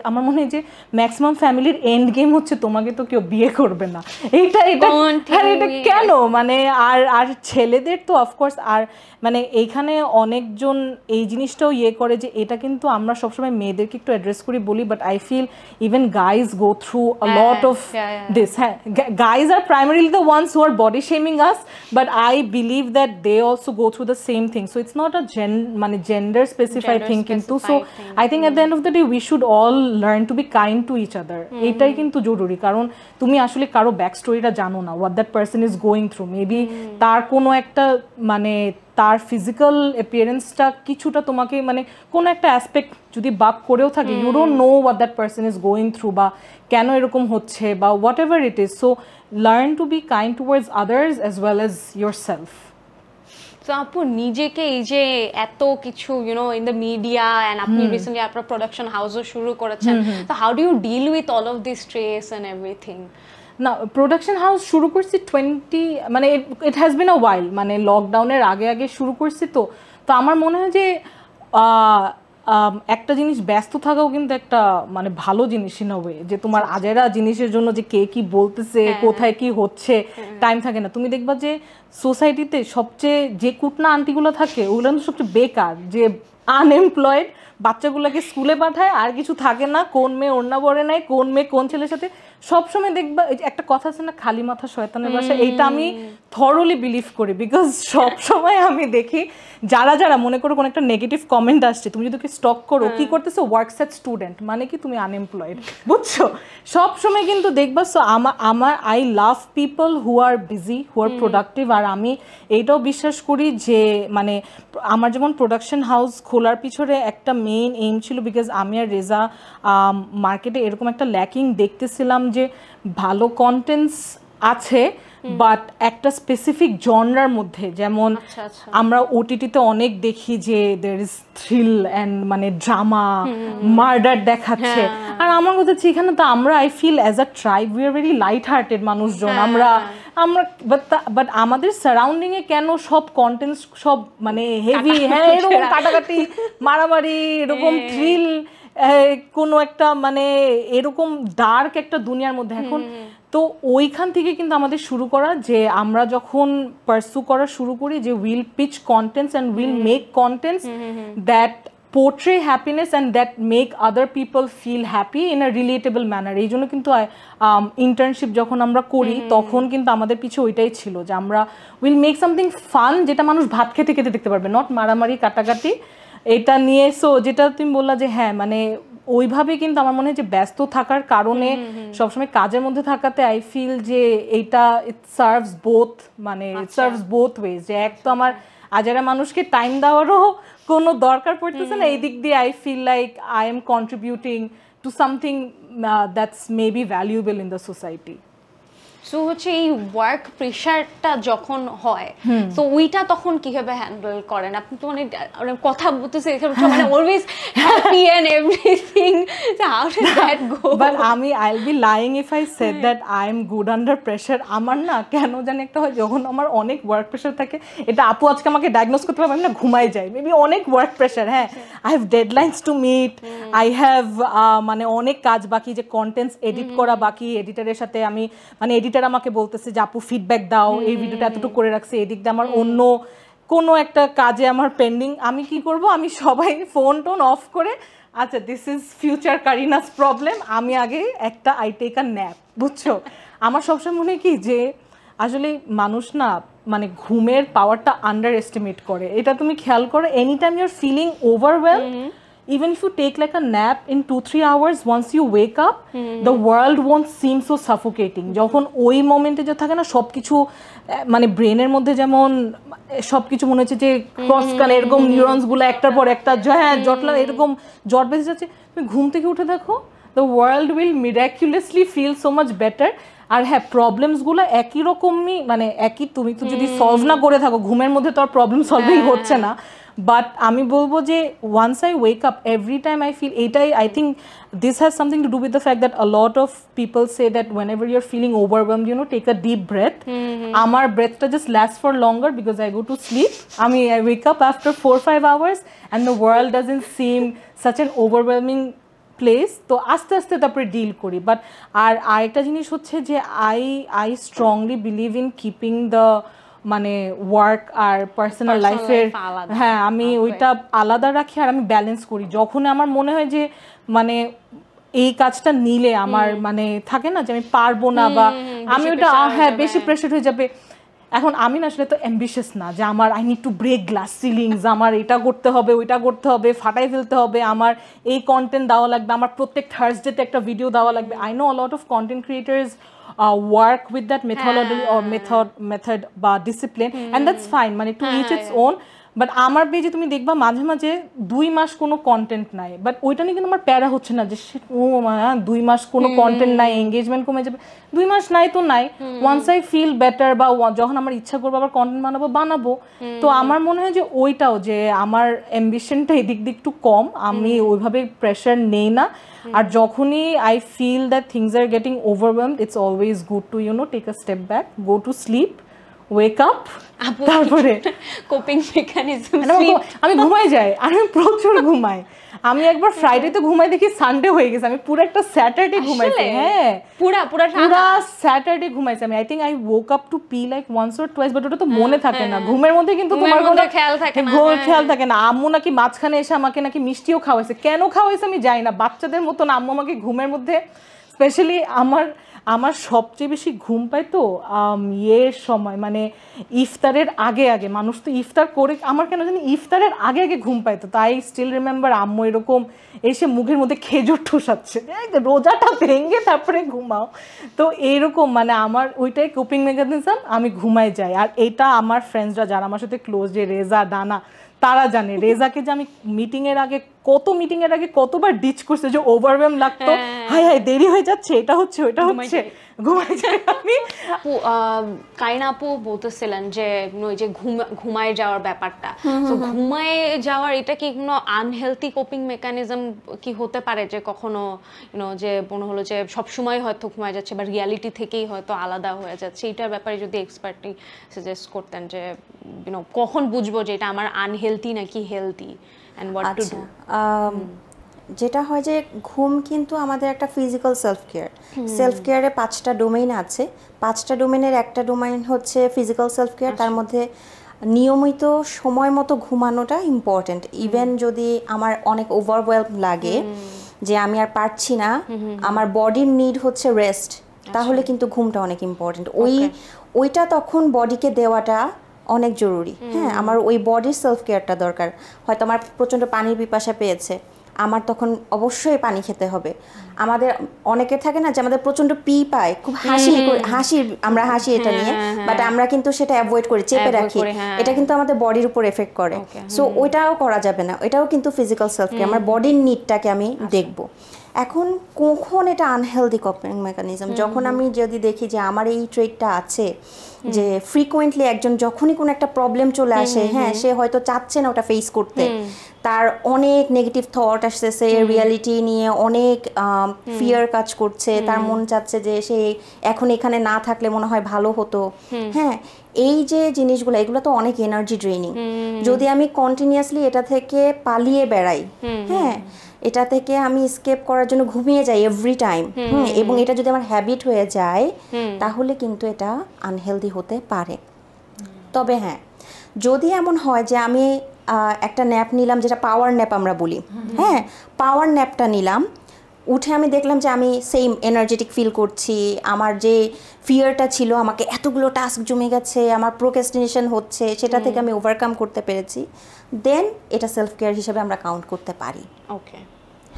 আমার মনে হয় যে ম্যাক্সিমাম ফ্যামিলির এন্ড গেম হচ্ছে তোমাকে তো কেউ বিয়ে করবে না। এটা কেন মানে আর ছেলেদের তো অফকোর্স আর মানে এইখানে অনেকজন এই জিনিসটাও করে যে এটা কিন্তু আমরা সবসময় মেয়েদেরকে একটু অ্যাড্রেস করি বলি, but I feel even guys go through a lot of this. Guys are primarily the ones who are body shaming us, but I believe that they also go through the same thing. So it's not a gender specified thing kintu. So I think at the end of the day we should all learn to be kind to each other. এটাই কিন্তু জরুরি, কারণ তুমি আসলে কারো back স্টোরিটা জানো না, what that person is going through. Maybe তার কোনো একটা মানে তার ফিজিক্যাল অ্যাপিয়ারেন্সটা কিছুটা তোমাকে মানে কোনো একটা অ্যাসপেক্ট যদি বাক করেও থাকে, you don't know what that person is going through বা কেন এরকম হচ্ছে বা whatever it is. So learn to be kind towards others as well as yourself. তো আপু নিজেকে এই যে এত কিছু ইন দ্য মিডিয়া অ্যান্ড আপনি রিসেন্টলি আপনার প্রোডাকশন হাউসও শুরু করেছেন, তো how do you deal with all of this stress and everything? না, প্রোডাকশন হাউস শুরু করছি মানে ইট হ্যাজ বিন আ ওয়াইল, মানে লকডাউনের আগে শুরু করছি। তো আমার মনে হয় যে একটা জিনিস ব্যস্ত থাকাও কিন্তু একটা মানে ভালো জিনিস ইন আ ওয়ে, যে তোমার আজেরা জিনিসের জন্য যে কে কি বলতেছে, কোথায় কি হচ্ছে টাইম থাকে না। তুমি দেখবা যে সোসাইটিতে সবচেয়ে যে কুটনা আন্টিগুলো থাকে ওগুলো সবচেয়ে বেকার, যে আনএমপ্লয়েড, বাচ্চাগুলোকে স্কুলে পাঠায় আর কিছু থাকে না, কোন মেয়ে ওড়না পরে নাই, কোন মেয়ে কোন ছেলের সাথে। সবসময় দেখবা একটা কথা আছে না, খালি মাথা শয়তানের বাসা, এইটা আমি থরলি বিলিভ করি। বিকজ সবসময় আমি দেখি যারা মনে করো কোনো একটা নেগেটিভ কমেন্ট আসছে, তুমি যদি স্টক করো কি করতেছো, ওয়ার্কস অ্যাট স্টুডেন্ট, মানে কি তুমি আনএমপ্লয়েড, বুঝছো? সবসময় কিন্তু দেখবা। সো আমার I love people who are busy, who are productive. আর আমি এইটাও বিশ্বাস করি যে মানে আমার যেমন প্রোডাকশন হাউস খোলার পিছনে একটা মেইন এইম ছিল, বিকজ আমি আর রেজা মার্কেটে এরকম একটা ল্যাকিং দেখতেছিলাম যে ভালো কন্টেন্টস আছে বাট একটা স্পেসিফিক জনরার মধ্যে। যেমন আমরা ওটিটিতে অনেক দেখি যে দের ইজ থ্রিল অ্যান্ড মানে ড্রামা, মার্ডার দেখাচ্ছে, আর আমার কথা হচ্ছে এখানে তো আমরা I feel as a tribe we are very light hearted মানুষজন। আমরা বাট আমাদের সারাউন্ডিং এ কেন সব কন্টেন্টস সব মানে হেভি, হ্যাঁ এরকম কাটাকাটি, মারামারি, এরকম থ্রিল, কোনো একটা মানে এরকম ডার্ক একটা দুনিয়ার মধ্যে এখন। তো ওইখান থেকে কিন্তু আমাদের শুরু করা, যে আমরা যখন পারসু করা শুরু করি যে will pitch contents and will make contents that portray happiness and that make other people feel happy in a relatable manner. এই জন্য কিন্তু ইন্টার্নশিপ যখন আমরা করি তখন কিন্তু আমাদের পিছে ওইটাই ছিল যে আমরা উইল মেক সামথিং ফান, যেটা মানুষ ভাত খেতে খেতে দেখতে পারবে, নট মারামারি কাটাকাটি এটা নিয়ে। সো যেটা তুমি বললা যে হ্যাঁ মানে ওইভাবে কিন্তু আমার মনে হয় যে ব্যস্ত থাকার কারণে সবসময় কাজের মধ্যে থাকাতে আই ফিল যে এইটা ইট সার্ভস বোথ, মানে ইট সার্ভস বোথ ওয়েজ। যে এক তো আমার আজারা মানুষকে টাইম দেওয়ারও কোনো দরকার পড়তেছে না, এই দিক দিয়ে I feel like I am contributing to something that's maybe valuable in the society. So হচ্ছে এই ওয়ার্ক প্রেশারটা যখন হয় তো ওইটা তখন কিভাবে হ্যান্ডেল করেন আপনি? তো মানে কথা বলতেছে মানে always happy and everything, so how does that go? But আমি I'll be lying if I said that I am good under pressure. আমার না কেন জানি একটা হয় যখন আমার অনেক ওয়ার্ক প্রেশার থাকে, এটা আপু আজকে আমাকে ডায়াগনোজ করতে পারবে, আমি না ঘুমাই যাই, মেবি অনেক ওয়ার্ক প্রেশার, হ্যাঁ I have deadlines to meet, I have মানে অনেক কাজ বাকি, যে কন্টেন্টস এডিট করা বাকি, এডিটরের সাথে আমি মানে এডিটর আমাকে বলতেছে যে আপু ফিডব্যাক দাও, এই ভিডিওটা এতটুকু করে রাখছি, এদিক দিয়ে আমার অন্য কোনো একটা কাজে আমার পেন্ডিং, আমি কি করব, আমি সবাই ফোন টোন অফ করে আচ্ছা দিস ইজ ফিউচার কারিনাস প্রবলেম, আমি আগে একটা আই টেক আ ন্যাপ, বুঝছো? আমার সবসময় মনে হয় কি যে আসলে মানুষ না মানে ঘুমের পাওয়ারটা আন্ডার এস্টিমেট করে, এটা তুমি খেয়াল করো, any time you are feeling overwhelmed, even if you take like a nap in 2-3 hours, once you wake up the world won't seem so suffocating. যখন ওই মোমেন্টে যে থাকে না সবকিছু মানে ব্রেনের মধ্যে যেমন সবকিছু মনে হচ্ছে যে ক্রস কানে এরকম নিউরনস গুলো একটার পর একটা হ্যাঁ জটলা এরকম জট বেঁধে যাচ্ছে, তুমি ঘুম থেকে উঠে দেখো the world will miraculously feel so much better. আর হ্যাঁ প্রবলেমসগুলো একই রকমই মানে একই, তুমি তো যদি সলভ না করে থাকো ঘুমের মধ্যে তো আর প্রবলেম সলভিং হচ্ছে না, বাট আমি বলবো যে once I wake up every time I feel এটাই, I think this has something to do with the fact that a lot of people say that whenever you're feeling overwhelmed, you know, take a deep breath. আমার breathটা just lasts for longer because I go to sleep. I wake up after 4-5 hours and the world doesn't seem such an overwhelming place, তো আস্তে আস্তে তারপরে deal করি। But আর আরেকটা জিনিস হচ্ছে যে I strongly believe in keeping the মানে ওয়ার্ক আর পার্সোনাল লাইফের, হ্যাঁ আমি ওইটা আলাদা রাখি আর আমি ব্যালেন্স করি। যখন আমার মনে হয় যে মানে এই কাজটা নিলে আমার মানে থাকে না যে আমি পারবো না বা আমি ওইটা হ্যাঁ বেশি প্রেশার হয়ে যাবে, এখন আমি না আসলে তো অ্যাম্বিশিয়াস না যে আমার I need to break glass ceilings, আমার এটা করতে হবে ওইটা করতে হবে ফাটাই ফেলতে হবে, আমার এই কন্টেন্ট দেওয়া লাগবে, আমার প্রত্যেক থার্সডেতে একটা ভিডিও দেওয়া লাগবে। I know a lot of content creators work with that methodology or method বা discipline and that's fine, মানে to each its own. But আমার পেজে তুমি দেখবা মাঝে মাঝে 2 মাস কোনো কন্টেন্ট নাই, বাট ওইটা নিয়ে কিন্তু আমার প্যারা হচ্ছে না যে ও 2 মাস কোনো কন্টেন্ট নাই, এঙ্গেজমেন্ট কমে যাবে, 2 মাস নাই তো নাই, ওয়ান্স আই ফিল বেটার বা যখন আমার ইচ্ছা করবো আবার কন্টেন্ট বানাবো। তো আমার মনে হয় যে ওইটাও যে আমার অ্যাম্বিশনটা এদিক দিক একটু কম, আমি ওইভাবে প্রেশার নেই না। আর যখনই I feel that things are getting overwhelmed, it's always good to you know take a step back, go to sleep, wake up, তারপরে কোপিং মেকানিজম, আমি ঘুমাই যাই আর আমি প্রচুর ঘুমাই। আমি একবার ফ্রাইডে তো ঘুমাই দেখি সানডে হয়ে গেছে, আমি পুরো একটা স্যাটারডে ঘুমাইছি, হ্যাঁ পুরা স্যাটারডে ঘুমাইছি আমি। I think I woke up to pee like once or twice, but ওটা তো মনে থাকে না, ঘুমের মধ্যে কিন্তু তোমার কোনো খেয়াল থাকে না। আম্মু নাকি মাঝখানে এসে আমাকে নাকি মিষ্টিও খাওয়াইছে, কেন খাওয়াইছে আমি জানি না, বাচ্চাদের মতন আম্মু আমাকে ঘুমের মধ্যে, স্পেশালি আমার সবচেয়ে বেশি ঘুম পায় তো ইয়ের সময় মানে ইফতারের আগে মানুষ তো ইফতার করে, আমার কেন জানি ইফতারের আগে ঘুম পায় তো। তাই স্টিল রিমেম্বার আম্মু এরকম এসে মুখের মধ্যে খেজুর ঠুসাচ্ছে, রোজাটা ভেঙে তারপরে ঘুমাও, তো এইরকম মানে আমার ওইটাই কোপিং মেকানিজম, আমি ঘুমাই যাই। আর এটা আমার ফ্রেন্ডসরা যারা আমার সাথে ক্লোজ, যে রেজা ডানা, তারা জানে রেজাকে যে আমি মিটিং এর আগে কতবার ডিচ করছে, যে ওভারওয়েলম লাগতো, হাই দেরি হয়ে যাচ্ছে, এটা হচ্ছে ওইটা হচ্ছে, ঘুমাই যাই আমি। কারিনা আপু বলতেছিলেন যে যে ঘুমায় যাওয়ার ব্যাপারটা, তো ঘুমায় যাওয়ার এটা কি কোনো আনহেলথি কোপিং মেকানিজম কি হতে পারে, যে কখনো যে মনে হলো যে সবসময় হয়তো ঘুমায় যাচ্ছে বা রিয়ালিটি থেকেই হয়তো আলাদা হয়ে যাচ্ছে, এটার ব্যাপারে যদি এক্সপার্টলি সাজেস্ট করতেন যে কখন বুঝবো যে এটা আমার আনহেলথি নাকি healthy and what to do? যেটা হয় যে ঘুম কিন্তু আমাদের একটা ফিজিক্যাল সেলফ কেয়ারে 5টা ডোমেইন আছে, 5টা ডোমেইনের একটা ডোমেইন হচ্ছে ফিজিক্যাল সেলফ কেয়ার, তার মধ্যে নিয়মিত সময় মতো ঘুমানোটা ইম্পর্টেন্ট। ইভেন যদি আমার অনেক ওভারওয়েলম লাগে যে আমি আর পারছি না, আমার বডির নিড হচ্ছে রেস্ট, তাহলে কিন্তু ঘুমটা অনেক ইম্পর্টেন্ট, ওইটা তখন বডিকে দেওয়াটা অনেক জরুরি। হ্যাঁ আমার ওই বডির সেলফ কেয়ারটা দরকার, হয়তো আমার প্রচণ্ড পানির পিপাসা পেয়েছে, আমার তখন অবশ্যই পানি খেতে হবে। আমাদের অনেকের থাকে না যে আমাদের প্রচন্ড পি পায়, খুব হাসি আমরা হাসি এটা নিয়ে, বাট আমরা কিন্তু সেটা অ্যাভয়েড করি, চেপে রাখি, এটা কিন্তু আমাদের বডির উপর এফেক্ট করে। সো ওইটাও করা যাবে না, এটাও কিন্তু ফিজিক্যাল সেলফ কেয়ার। আমার বডির নিডটাকে আমি দেখব। এখন কখন এটা আনহেলদি কপিং মেকানিজম, যখন আমি যদি দেখি যে আমার এই ট্রেটটা আছে, যে ফ্রিকোয়েন্টলি একজন যখনই কোনো একটা প্রবলেম চলে আসে, হ্যাঁ সে হয়তো চাচ্ছে না ওটা ফেস করতে, তার অনেক নেগেটিভ থট আসতেছে, রিয়ালিটি নিয়ে অনেক ফিয়ার কাজ করছে, তার মন চাচ্ছে যে সে এখন এখানে না থাকলে মনে হয় ভালো হতো। হ্যাঁ, এই যে জিনিসগুলো, এগুলো তো অনেক এনার্জি ড্রেনিং। যদি আমি কন্টিনিউয়াসলি এটা থেকে পালিয়ে বেড়াই, হ্যাঁ এটা থেকে আমি স্কেপ করার জন্য ঘুমিয়ে যাই এভরি টাইম, এবং এটা যদি আমার হ্যাবিট হয়ে যায়, তাহলে কিন্তু এটা আনহেলদি হতে পারে। তবে হ্যাঁ, যদি এমন হয় যে আমি একটা ন্যাপ নিলাম, যেটা পাওয়ার ন্যাপ আমরা বলি, হ্যাঁ পাওয়ার ন্যাপটা নিলাম, উঠে আমি দেখলাম যে আমি সেম এনার্জেটিক ফিল করছি, আমার যে ফিয়ারটা ছিল, আমাকে এতগুলো টাস্ক জমে গেছে, আমার প্রোক্রাস্টিনেশন হচ্ছে, সেটা থেকে আমি ওভারকাম করতে পেরেছি, দেন এটা সেলফ কেয়ার হিসেবে আমরা কাউন্ট করতে পারি। ওকে,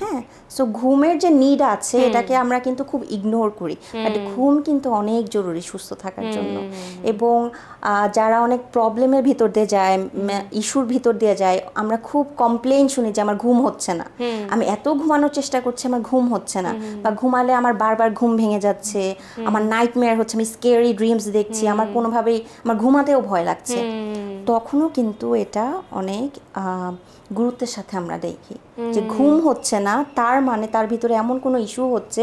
হ্যাঁ। সো ঘুমের যে নিড আছে এটাকে আমরা কিন্তু খুব ইগনোর করি, বাট ঘুম কিন্তু অনেক জরুরি সুস্থ থাকার জন্য। এবং যারা অনেক প্রবলেমের ভিতর দিয়ে যায়, ইস্যুর ভিতর দিয়ে যায়, আমরা খুব কমপ্লেইন শুনি যে আমার ঘুম হচ্ছে না, আমি এত ঘুমানোর চেষ্টা করছি আমার ঘুম হচ্ছে না, বা ঘুমালে আমার বারবার ঘুম ভেঙে যাচ্ছে, আমার নাইটমেয়ার হচ্ছে, আমি স্কেরি ড্রিমস দেখছি, আমার কোনোভাবেই আমার ঘুমাতেও ভয় লাগছে। তখনও কিন্তু এটা অনেক গুরুত্বের সাথে আমরা দেখি যে ঘুম হচ্ছে না, তার মানে তার ভিতরে এমন কোনো ইস্যু হচ্ছে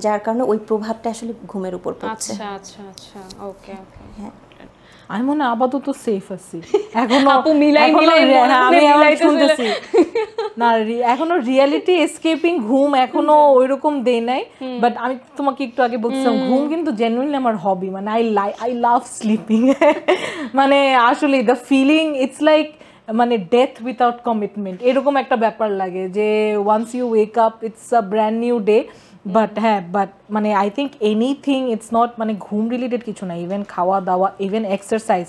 যার কারণে ওই প্রভাবটা আসলে ঘুমের উপর পড়ছে। আচ্ছা আচ্ছা আচ্ছা, ওকে ওকে। হ্যাঁ, আমি মনে আপাতত সেফ আছি এখনো, আপু মিলাই আমি শুনতেছি না, এখনো রিয়েলিটি এসকেপিং ঘুম এখনো ওইরকম দেই নাই। বাট আমি তোমাকে একটু আগে বলছিলাম, ঘুম কিন্তু জেনুইনলি আমার হবি, মানে আই লাভ স্লিপিং। মানে আসলে দ্য ফিলিং ইটস লাইক মানে ডেথ উইথাউট কমিটমেন্ট, এরকম একটা ব্যাপার লাগে যে once you wake up it's a brand new day. But হ্যাঁ, বাট মানে I think anything it's not মানে ঘুম রিলেটেড কিছু না, ইভেন খাওয়া দাওয়া, even exercise,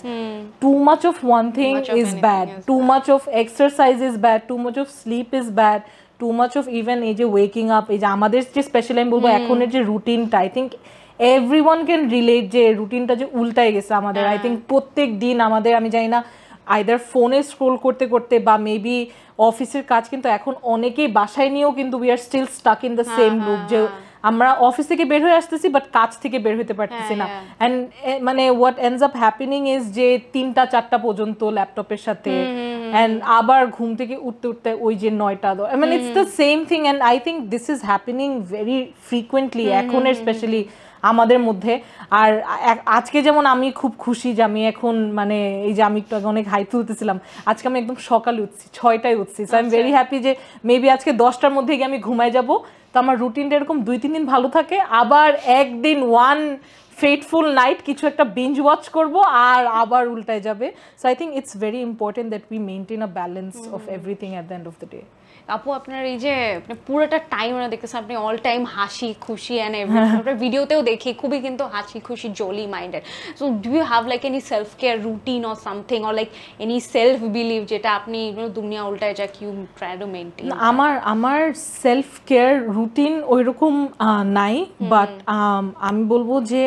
too much of one thing is bad, too much of exercise is bad, too much of sleep is bad, too much of even এই যে waking up, এই যে আমাদের যে স্পেশালি আমি বলবো এখনের যে রুটিনটা, I think everyone can relate যে রুটিনটা যে উল্টায় গেছে আমাদের। আই থিঙ্ক প্রত্যেক দিন আমাদের, আমি জানি না আইদার ফোনে স্ক্রোল করতে করতে বা মেবি অফিসের কাজ, কিন্তু এখন অনেকেই বাসায় নিয়েও কিন্তু we are still stuck in the same loop, যে আমরা অফিস থেকে বের হয়ে আসতেছি বাট কাজ থেকে বের হতে পারতেছি না। অ্যান্ড মানে what ends up happening is যে 3টা-4টা পর্যন্ত ল্যাপটপের সাথে, অ্যান্ড আবার ঘুম থেকে উঠতে উঠতে ওই যে 9টা, মানে it's the same thing. And I think this is happening very frequently এখনের স্পেশালি আমাদের মধ্যে। আর আজকে যেমন আমি খুব খুশি যে আমি এখন মানে এই যে আমি একটু আগে অনেক হাই তুলতেছিলাম, আজকে আমি একদম সকালে উঠছি, 6টায় উঠছি। So I am very happy যে মেবি আজকে 10টার মধ্যে গিয়ে আমি ঘুমায় যাব, তো আমার রুটিনটা এরকম 2-3 দিন ভালো থাকে, আবার একদিন ওয়ান ফেটফুল নাইট কিছু একটা বিঞ্জ ওয়াচ করব আর আবার উল্টায় যাবে। So I think it's very important that we maintain a balance of everything at the end of the day. আপু আপনার এই যে পুরোটা টাইম আমরা দেখতেছি আপনি অল টাইম হাসি খুশি অ্যান্ড এভরিথিং, আপনার ভিডিওতেও দেখি খুবই কিন্তু হাসি খুশি jolly minded. So do you have like any self care routine or something, or like any self believe যেটা আপনি দুনিয়া উল্টায় যাক ইউ ট্রাই টু মেইনটেইন? আমার সেলফ কেয়ার রুটিন ওইরকম নাই, বাট আমি বলবো যে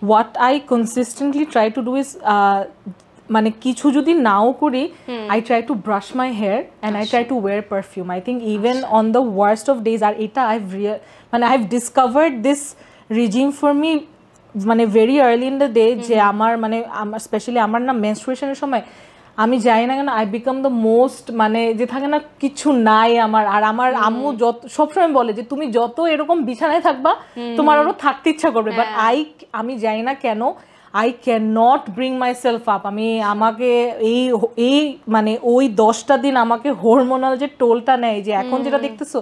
what I consistently try to do is, মানে কিছু যদি নাও করি, I try to brush my hair and I try to wear perfume. I think even on the worst of days, আর এটা I have discovered this regime for me মানে very early in the day, যে আমার specially আমার না মেনস্ট্রুয়েশনের সময় আমি যাই না কেন আই বিকাম দ্য মোস্ট, মানে যে থাকে না কিছু নাই আমার। আর আমার আম্মু সবসময় বলে যে তুমি যত এরকম বিছানায় থাকবা তোমার আরো থাকতে ইচ্ছা করবে, বাট আমি যাই না কেন I cannot bring myself up. আমি আমাকে এই মানে ওই 10টা দিন আমাকে হরমোনাল যে টোলটা নেয়, যে এখন যেটা দেখতেছো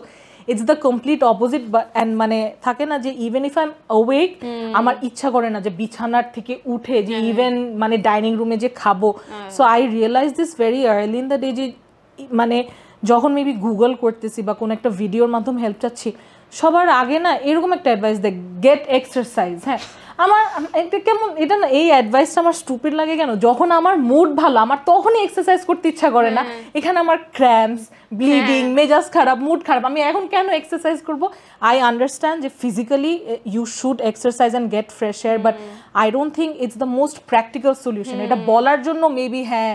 it's the complete opposite. And মানে থাকে না যে ইভেন ইফ আই এম অওয়েক, আমার ইচ্ছা করে না যে বিছানার থেকে উঠে যে ইভেন মানে ডাইনিং রুমে যে খাবো। So I realise this very early in the day, যে মানে যখন মেবি গুগল করতেছি বা কোনো একটা ভিডিওর মাধ্যমে হেল্প চাচ্ছি, সবার আগে না এরকম একটা অ্যাডভাইস দেয়, গেট এক্সারসাইজ। হ্যাঁ, আমার এটা কেমন, এটা না, এই অ্যাডভাইসটা আমার স্টুপিড লাগে কেন, যখন আমার মুড ভালো আমার তখনই এক্সারসাইজ করতে ইচ্ছা করে না, এখানে আমার ক্র্যাম্পস, ব্লিডিং, মেজাজ খারাপ, মুড খারাপ, আমি এখন কেন এক্সারসাইজ করব? আই আন্ডারস্ট্যান্ড যে physically you should exercise and get fresh air, but I don't think it's the most practical solution. এটা বলার জন্য মেবি হ্যাঁ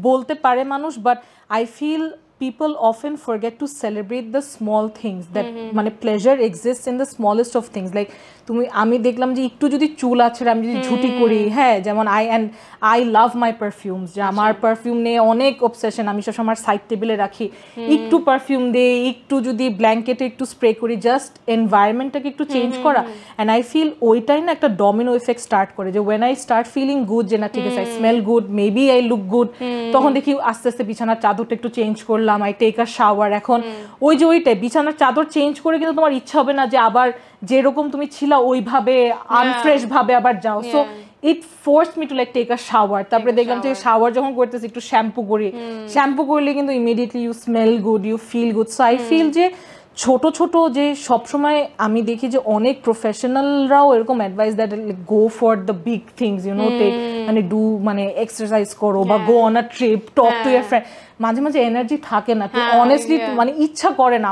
বলতে পারে মানুষ, but I feel people often forget to celebrate the small things that মানে pleasure exists in the smallest of things. Like তুমি, আমি দেখলাম যে একটু যদি চুল আছে আমি যদি ঝুটি করি, হ্যাঁ, যেমন I love my perfumes, যে আমার পারফিউম নিয়ে অনেক অবসেশন, আমি সব আমার সাইড টেবিলে রাখি, একটু পারফিউম দিয়ে একটু যদি ব্ল্যাঙ্কেটে একটু স্প্রে করি, জাস্ট এনভায়রনমেন্টটাকে একটু চেঞ্জ করা, অ্যান্ড আই ফিল ওইটাই না একটা ডমিনো ইফেক্ট স্টার্ট করে, যে when I start feeling good, যে না ঠিক আছে I smell good, maybe I look good, তখন দেখি আস্তে আস্তে বিছানার চাদরটা একটু চেঞ্জ করলাম, আই টেক আ শাওয়ার। এখন ওই যে ওইটাই বিছানার চাদর চেঞ্জ করে কিন্তু তোমার ইচ্ছা হবে না যে আবার যেরকম তুমি ছিলা ওইভাবে আনফ্রেশ ভাবে আবার যাও। So it forced me to like take a shower. তারপরে দেখলাম যে শাওয়ার যখন করতেছি একটু শ্যাম্পু করি, শ্যাম্পু করলে কিন্তু immediately you smell good, you feel good. So I feel যে ছোট ছোট যে সবসময় আমি দেখি যে অনেক প্রফেশনালরাও এরকম advice that go for the big things, you know, take মানে ডু মানে এক্সারসাইজ করো বা go on a trip, talk to your friend. মাঝে মাঝে এনার্জি থাকে না, তো অনেস্টলি মানে ইচ্ছা করে না।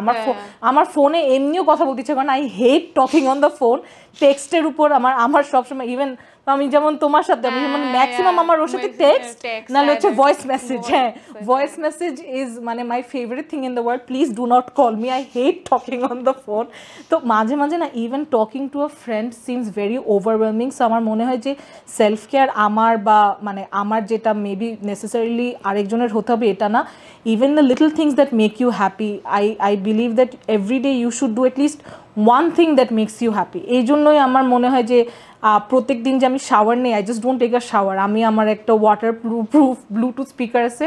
আমার ফোনে এমনিও কথা বলতে ইচ্ছা করে না। I hate talking on the phone, টেক্সটের উপর আমার সবসময়, ইভেন আমি যেমন তোমার সাথে আমি যেমন ম্যাক্সিমাম আমার ওর সাথে টেক্সট নাহলে হচ্ছে ভয়েস মেসেজ। হ্যাঁ, ভয়েস মেসেজ ইজ মানে my favourite thing in the world. Please do not call me, I hate talking on the phone. তো মাঝে মাঝে না even talking to a friend seems very overwhelming. So আমার মনে হয় যে সেলফ কেয়ার আমার বা মানে আমার যেটা মেবি নেসেসারিলি আরেকজনের হতে হবে এটা না, even the little things that make you happy, I believe that every day you should do at least one thing that makes you happy. এই জন্যই আমার মনে হয় যে প্রত্যেক দিন যে আমি শাওয়ার নেই, I just don't take a shower, আমি আমার একটা ওয়াটার প্রুফ ব্লুটুথ স্পিকার আছে,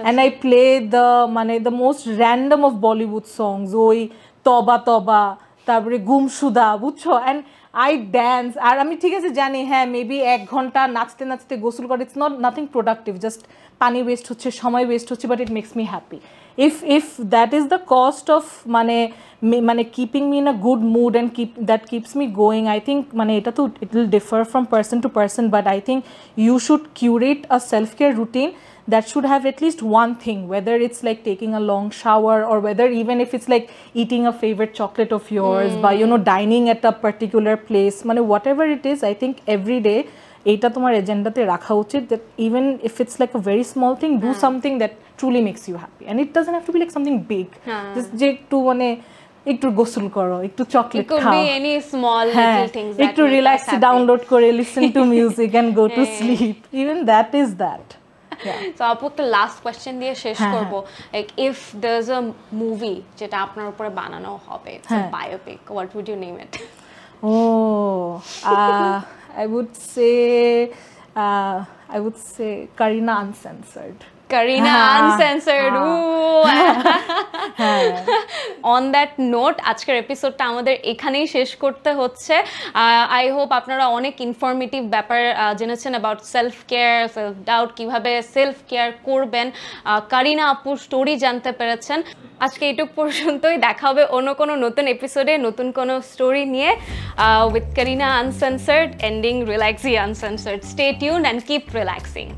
অ্যান্ড আই প্লে দ্য মানে the most random of Bollywood songs, ওই তবা তবা, তারপরে গুমসুদা, বুঝছো, অ্যান্ড আই ড্যান্স। আর আমি ঠিক আছে জানি হ্যাঁ মেবি 1 ঘন্টা নাচতে নাচতে গোসল করে, it's not nothing productive, just পানি ওয়েস্ট হচ্ছে, সময় ওয়েস্ট হচ্ছে, but it makes me happy. if that is the cost of মানে keeping me in a good mood and that keeps me going, I think মানে এটা তো it will differ from person to person, but I think you should curate a self-care routine that should have at least one thing, whether it's like taking a long shower or whether even if it's like eating a favorite chocolate of yours, by you know dining at a particular place, মানে whatever it is, I think every day এটা তোমার এজেন্ডাতে রাখা উচিত, that even if it's like a very small thing, do something that truly makes you happy, and it doesn't have to be like something big, just যে একটু মানে একটু গোসল করো, একটু চকলেট খাও, it could be any small little things, একটু relax download করে listen to music and go to sleep, even that is that. So আপু তো লাস্ট কোশ্চেন দিয়ে শেষ করব, like if there's a movie যেটা আপনার উপরে বানানো হবে, it's a biopic, what would you name it? I would say Karina Uncensored. Karina Uncensored. On that note, আজকের এপিসোডটা আমাদের এখানেই শেষ করতে হচ্ছে। আই হোপ আপনারা অনেক ইনফরমেটিভ ব্যাপার জেনেছেন about self care, self doubt, কিভাবে সেলফ কেয়ার করবেন, কারিনা আপুর স্টোরি জানতে পেরেছেন। আজকে এইটুক পর্যন্তই, দেখা হবে অন্য কোনো নতুন এপিসোডে নতুন কোনো স্টোরি নিয়ে। With Karina Uncensored, ending Relaxy Uncensored. Stay tuned and keep relaxing.